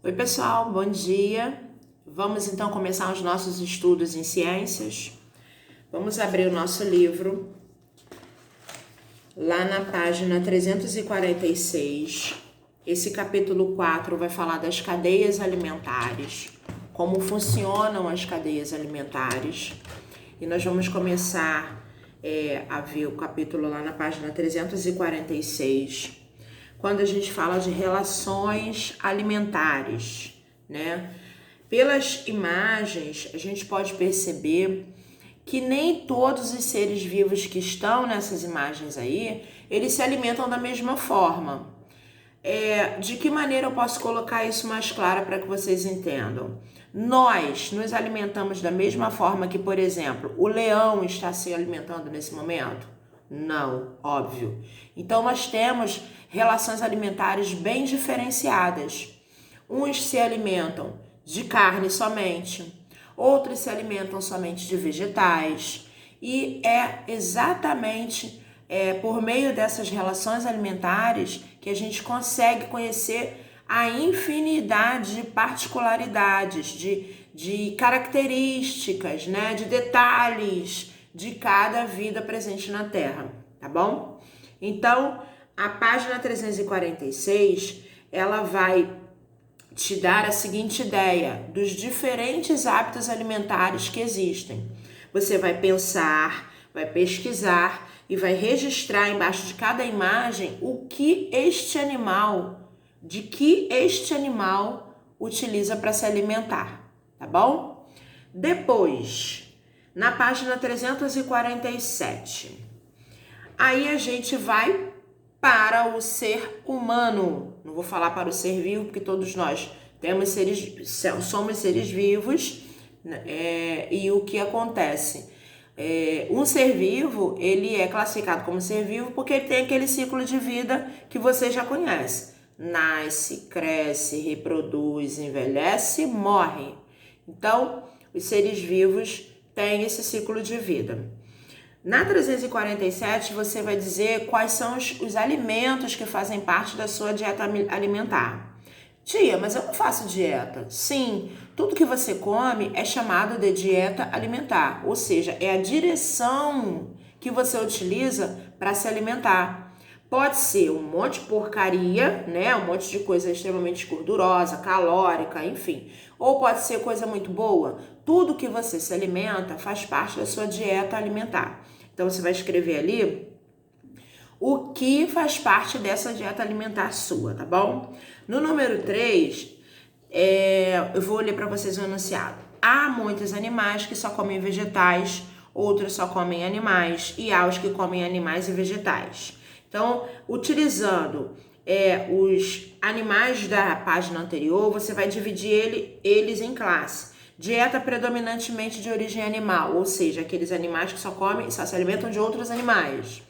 Oi, pessoal, bom dia. Vamos então começar os nossos estudos em ciências. Vamos abrir o nosso livro lá na página 346. Esse capítulo 4 vai falar das cadeias alimentares, como funcionam as cadeias alimentares. E nós vamos começar a ver o capítulo lá na página 346. Quando a gente fala de relações alimentares, né? Pelas imagens, a gente pode perceber que nem todos os seres vivos que estão nessas imagens aí, eles se alimentam da mesma forma. De que maneira eu posso colocar isso mais claro para que vocês entendam? Nós nos alimentamos da mesma forma que, por exemplo, o leão está se alimentando nesse momento? Não, óbvio. Então nós temos relações alimentares bem diferenciadas. Uns se alimentam de carne somente, outros se alimentam somente de vegetais, e é exatamente por meio dessas relações alimentares que a gente consegue conhecer a infinidade de particularidades, de características, né, de detalhes de cada vida presente na Terra, tá bom? Então, a página 346, ela vai te dar a seguinte ideia dos diferentes hábitos alimentares que existem. Você vai pensar, vai pesquisar e vai registrar embaixo de cada imagem de que este animal utiliza para se alimentar, tá bom? Depois, na página 347, aí a gente vai para o ser humano. Não vou falar para o ser vivo, porque todos nós somos seres vivos, e o que acontece? Um ser vivo, ele é classificado como ser vivo porque ele tem aquele ciclo de vida que você já conhece. Nasce, cresce, reproduz, envelhece, morre. Então, os seres vivos têm esse ciclo de vida. Na 347, você vai dizer quais são os alimentos que fazem parte da sua dieta alimentar. Tia, mas eu não faço dieta. Sim, tudo que você come é chamado de dieta alimentar, ou seja, é a direção que você utiliza para se alimentar. Pode ser um monte de porcaria, né? Um monte de coisa extremamente gordurosa, calórica, enfim. Ou pode ser coisa muito boa. Tudo que você se alimenta faz parte da sua dieta alimentar. Então, você vai escrever ali o que faz parte dessa dieta alimentar sua, tá bom? No número 3, eu vou ler para vocês o enunciado. Há muitos animais que só comem vegetais, outros só comem animais, e há os que comem animais e vegetais. Então, utilizando os animais da página anterior, você vai dividir eles em classe. Dieta predominantemente de origem animal, ou seja, aqueles animais que só se alimentam de outros animais.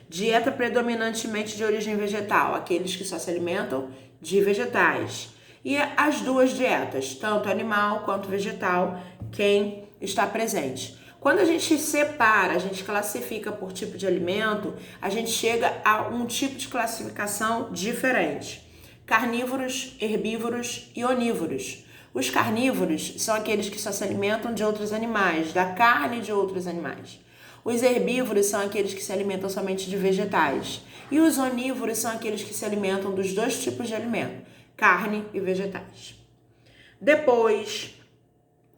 Dieta predominantemente de origem vegetal, aqueles que só se alimentam de vegetais. E as duas dietas, tanto animal quanto vegetal, quem está presente. Quando a gente separa, a gente classifica por tipo de alimento, a gente chega a um tipo de classificação diferente. Carnívoros, herbívoros e onívoros. Os carnívoros são aqueles que só se alimentam de outros animais, da carne de outros animais. Os herbívoros são aqueles que se alimentam somente de vegetais. E os onívoros são aqueles que se alimentam dos dois tipos de alimento, carne e vegetais. Depois,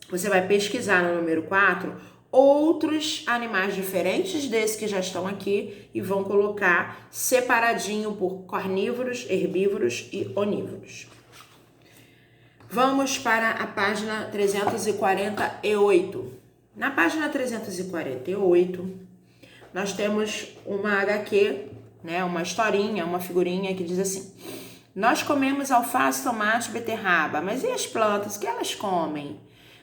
você vai pesquisar no número 4 outros animais diferentes desses que já estão aqui e vão colocar separadinho por carnívoros, herbívoros e onívoros. Vamos para a página 348. Na página 348, nós temos uma HQ, né, uma historinha, uma figurinha que diz assim: nós comemos alface, tomate, beterraba, mas e as plantas? O que elas comem?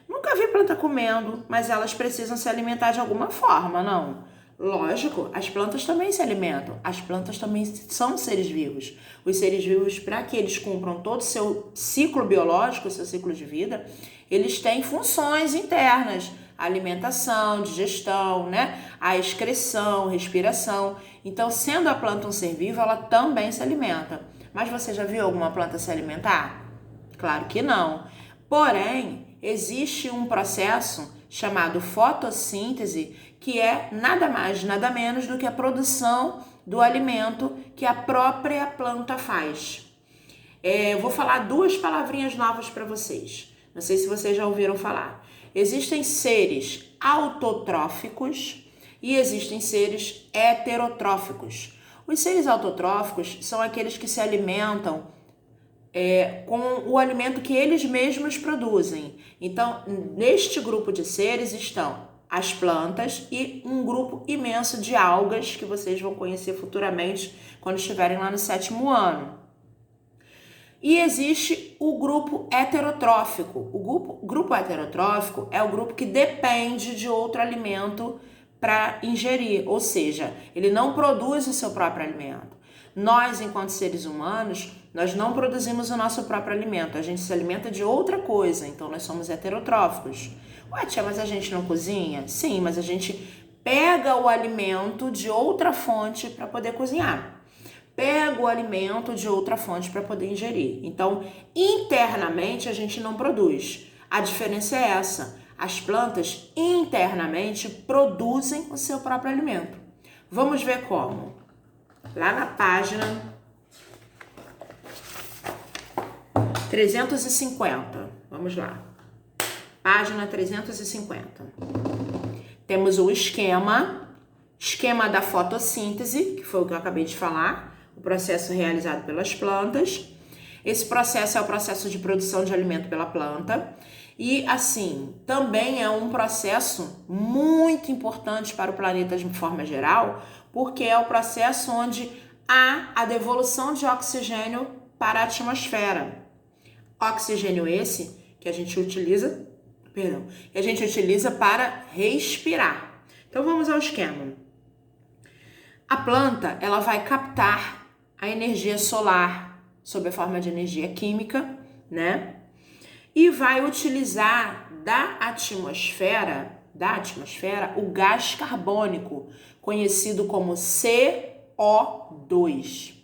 Nunca vi planta comendo, mas elas precisam se alimentar de alguma forma, não? Lógico, as plantas também se alimentam. As plantas também são seres vivos. Os seres vivos, para que eles cumpram todo o seu ciclo biológico, o seu ciclo de vida, eles têm funções internas. Alimentação, digestão, né? A excreção, respiração. Então, sendo a planta um ser vivo, ela também se alimenta. Mas você já viu alguma planta se alimentar? Claro que não. Porém, existe um processo chamado fotossíntese, que é nada mais, nada menos do que a produção do alimento que a própria planta faz. Eu vou falar duas palavrinhas novas para vocês. Não sei se vocês já ouviram falar. Existem seres autotróficos e existem seres heterotróficos. Os seres autotróficos são aqueles que se alimentam com o alimento que eles mesmos produzem. Então, neste grupo de seres estão as plantas e um grupo imenso de algas que vocês vão conhecer futuramente quando estiverem lá no 7º ano. E existe o grupo heterotrófico. O grupo heterotrófico é o grupo que depende de outro alimento para ingerir, ou seja, ele não produz o seu próprio alimento. Nós, enquanto seres humanos, nós não produzimos o nosso próprio alimento, a gente se alimenta de outra coisa, então nós somos heterotróficos. Ué, tia, mas a gente não cozinha? Sim, mas a gente pega o alimento de outra fonte para poder cozinhar. Pega o alimento de outra fonte para poder ingerir. Então, internamente, a gente não produz. A diferença é essa. As plantas internamente produzem o seu próprio alimento. Vamos ver como. Lá na página 350. Vamos lá. Página 350. Temos o esquema da fotossíntese, que foi o que eu acabei de falar, o processo realizado pelas plantas. Esse processo é o processo de produção de alimento pela planta. E, assim, também é um processo muito importante para o planeta de forma geral, porque é o processo onde há a devolução de oxigênio para a atmosfera. Oxigênio esse que a gente utiliza para respirar. Então, vamos ao esquema. A planta, ela vai captar a energia solar sob a forma de energia química, né? E vai utilizar da atmosfera o gás carbônico, conhecido como CO2.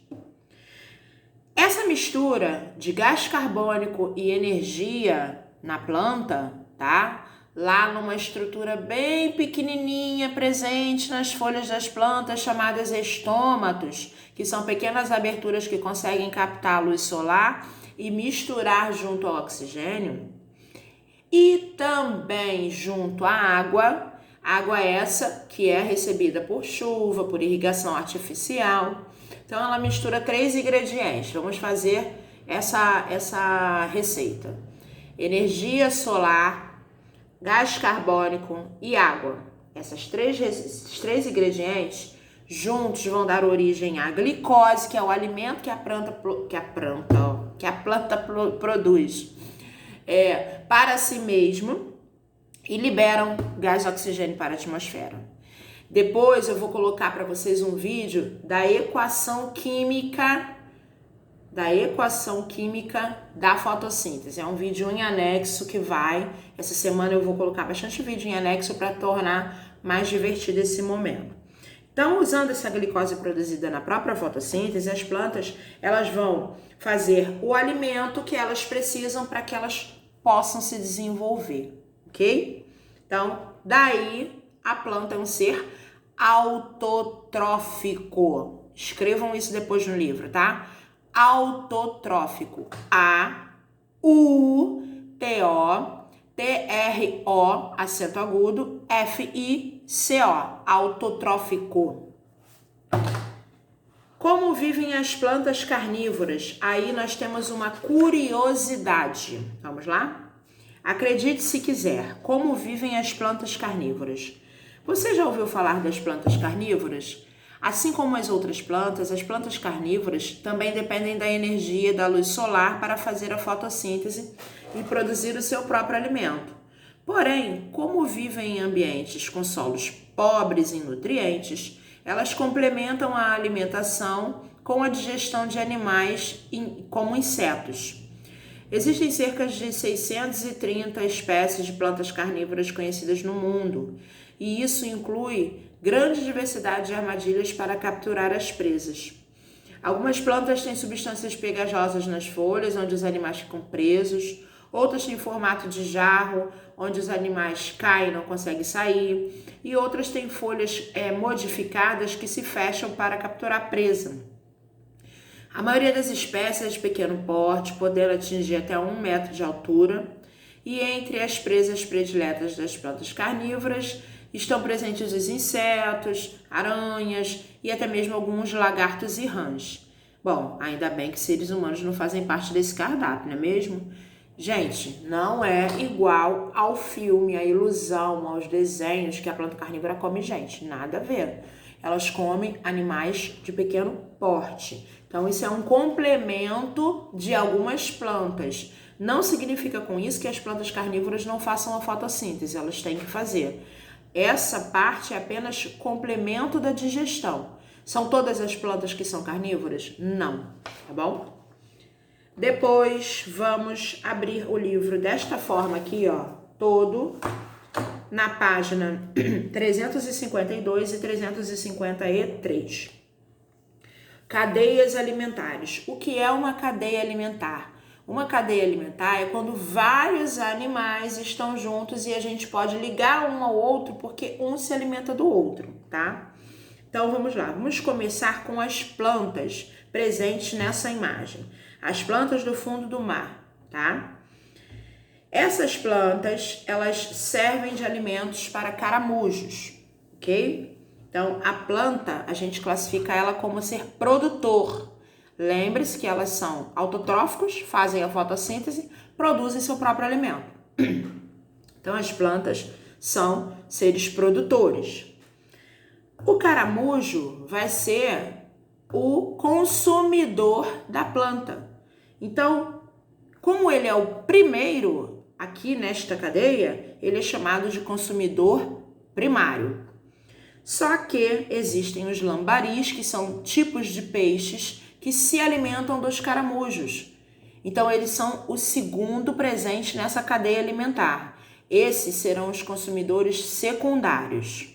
Essa mistura de gás carbônico e energia na planta, tá? Lá numa estrutura bem pequenininha presente nas folhas das plantas chamadas estômatos, que são pequenas aberturas que conseguem captar a luz solar e misturar junto ao oxigênio, e também junto à água essa que é recebida por chuva, por irrigação artificial. Então ela mistura 3 ingredientes. Vamos fazer essa receita: energia solar, gás carbônico e água. Esses três ingredientes juntos vão dar origem à glicose, que é o alimento que a planta produz para si mesmo, e liberam gás oxigênio para a atmosfera. Depois eu vou colocar para vocês um vídeo da equação química da fotossíntese. É um vídeo em anexo que essa semana eu vou colocar bastante vídeo em anexo para tornar mais divertido esse momento. Então, usando essa glicose produzida na própria fotossíntese, as plantas elas vão fazer o alimento que elas precisam para que elas possam se desenvolver, ok? Então, daí a planta é um ser autotrófico. Escrevam isso depois no livro, tá? Autotrófico. A-U-T-O-T-R-O, acento agudo, F-I-C-O, autotrófico. Como vivem as plantas carnívoras? Aí nós temos uma curiosidade. Vamos lá? Acredite se quiser. Como vivem as plantas carnívoras? Você já ouviu falar das plantas carnívoras? Assim como as outras plantas, as plantas carnívoras também dependem da energia da luz solar para fazer a fotossíntese e produzir o seu próprio alimento. Porém, como vivem em ambientes com solos pobres em nutrientes, elas complementam a alimentação com a digestão de animais como insetos. Existem cerca de 630 espécies de plantas carnívoras conhecidas no mundo, e isso inclui grande diversidade de armadilhas para capturar as presas. Algumas plantas têm substâncias pegajosas nas folhas, onde os animais ficam presos. Outras têm formato de jarro, onde os animais caem e não conseguem sair. E outras têm folhas modificadas que se fecham para capturar presa. A maioria das espécies é de pequeno porte, podendo atingir até 1 metro de altura. E entre as presas prediletas das plantas carnívoras estão presentes os insetos, aranhas e até mesmo alguns lagartos e rãs. Bom, ainda bem que seres humanos não fazem parte desse cardápio, não é mesmo? Gente, não é igual ao filme, à ilusão, aos desenhos que a planta carnívora come gente, nada a ver. Elas comem animais de pequeno porte. Então, isso é um complemento de algumas plantas. Não significa com isso que as plantas carnívoras não façam a fotossíntese, elas têm que fazer. Essa parte é apenas complemento da digestão. São todas as plantas que são carnívoras? Não, tá bom? Depois, vamos abrir o livro desta forma aqui, ó, todo, na página 352 e 353. Cadeias alimentares. O que é uma cadeia alimentar? Uma cadeia alimentar é quando vários animais estão juntos e a gente pode ligar um ao outro porque um se alimenta do outro, tá? Então, vamos lá. Vamos começar com as plantas presentes nessa imagem. As plantas do fundo do mar, tá? Essas plantas, elas servem de alimentos para caramujos, ok? Então, a planta, a gente classifica ela como ser produtor. Lembre-se que elas são autotróficos, fazem a fotossíntese, produzem seu próprio alimento. Então, as plantas são seres produtores. O caramujo vai ser o consumidor da planta. Então, como ele é o primeiro aqui nesta cadeia, ele é chamado de consumidor primário. Só que existem os lambaris, que são tipos de peixes que se alimentam dos caramujos. Então, eles são o segundo presente nessa cadeia alimentar. Esses serão os consumidores secundários.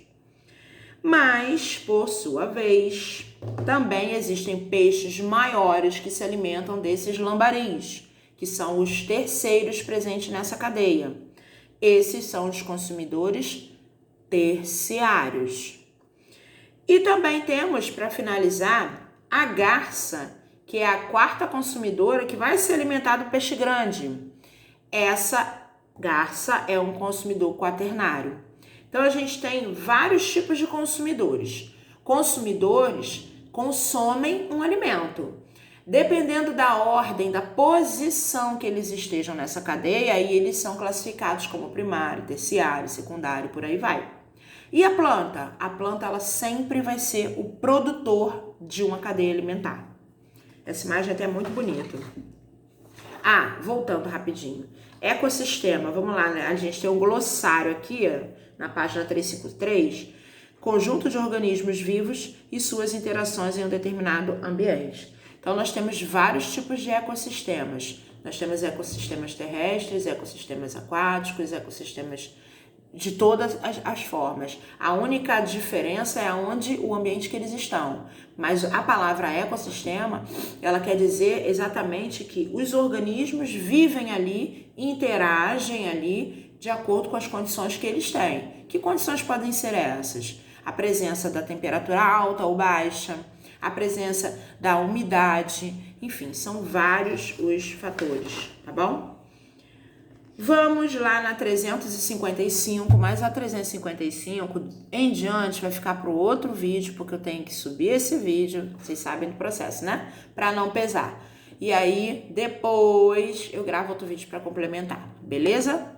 Mas, por sua vez, também existem peixes maiores que se alimentam desses lambaris, que são os terceiros presentes nessa cadeia. Esses são os consumidores terciários. E também temos, para finalizar, a garça, que é a quarta consumidora que vai se alimentar do peixe grande. Essa garça é um consumidor quaternário. Então, a gente tem vários tipos de consumidores. Consumidores consomem um alimento. Dependendo da ordem, da posição que eles estejam nessa cadeia, aí eles são classificados como primário, terciário, secundário, por aí vai. E a planta? A planta, ela sempre vai ser o produtor de uma cadeia alimentar. Essa imagem até é muito bonita. Voltando rapidinho. Ecossistema, vamos lá, né? A gente tem um glossário aqui, na página 353, conjunto de organismos vivos e suas interações em um determinado ambiente. Então, nós temos vários tipos de ecossistemas. Nós temos ecossistemas terrestres, ecossistemas aquáticos, ecossistemas de todas as formas. A única diferença é onde o ambiente que eles estão. Mas a palavra ecossistema, ela quer dizer exatamente que os organismos vivem ali, interagem ali, de acordo com as condições que eles têm. Que condições podem ser essas? A presença da temperatura alta ou baixa, a presença da umidade, enfim, são vários os fatores, tá bom? Vamos lá na 355, mas a 355 em diante vai ficar para o outro vídeo, porque eu tenho que subir esse vídeo, vocês sabem do processo, né? Para não pesar. E aí, depois eu gravo outro vídeo para complementar, beleza?